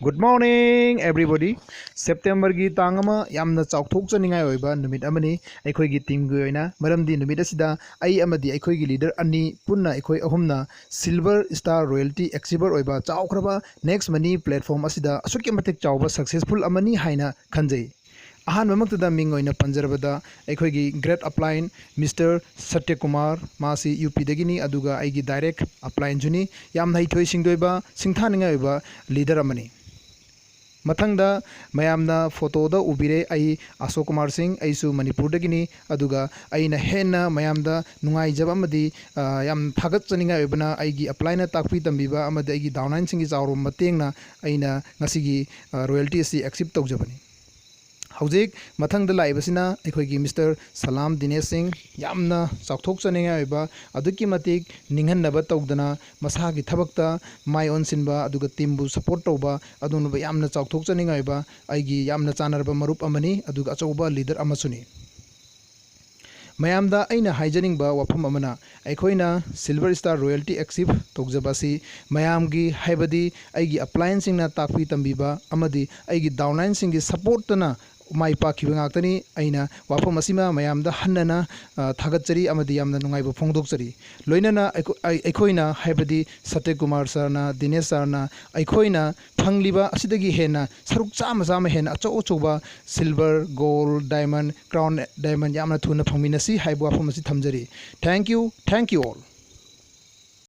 Good morning, everybody. September gi tangama yamna chawthok chaningai oiba numit amani aikhoi gi team gi oina maramdi numit asida ai amadi aikhoi gi leader ani punna aikhoi ahumna silver star royalty achiever oiba chawkhraba next money platform asida asuki matik chawba successful amani haina khanjai ahan mamakta ming oina panjarabada aikhoi gi great upline Mr. Satyakumar masi UP dagini aduga aigi direct upline juni yam haithoi singdoiba singthaningai oiba leader amani मथंगदा मयामना फोटोदा उबिरे आई अशोक कुमार सिंह आईसु मणिपुर दगिनी अदुगा आईना हेना मयामदा नुंगाई जबमदी याम थागत चनिंगा ओबना आईगी अप्लाइना ताकपी तंबीबा अमदे आईगी downline सिंगी जावरो मतेंगना आईना ngasiगी royalty असि accept तौजबनी हौजिक मथंगदा लाइबसिना अखोइगी mister सलाम Dinesh Singh यामना चाउथोक चनिंगा ओबा अदुकी मतिक निंगहनबा तौदना मसागी थबकता my ओनसिनबा अदुगा टीमबु support तौबा अदुनबा यामना चाउथोक चनिंगा ओबा आईगी यामना चानरबा मरुप अमनी अदुगा अचौबा leader अमसुनी मयामदा अइना हाइजनिंगबा वफम अमना अखोइना silver star royalty एक्सिव तौजबासी मयामगी हाइबदी आईगी अप्लायंस सिंगना ताकपी तंबीबा अमदी आईगी डाउनलाइन सिंगी सपोर्ट तना माई पाखिबा ngakतनी अइना वाफम असिमा मयामदा हन्नना थागतचरी अमदी यामना नुंगाइबा फोंगदोकचरी लोइनना अखोइना हाइबदी सत्यकुमार सरना दिनेश सरना अखोइना फंगलिबा असिदगी हेना सरुक चामा चामा हेना अचौ अचौबा silver gold diamond crown diamond यामना थुना फंगमिनसी हाइबा वाफम असि थमजरी थैंक यू ऑल।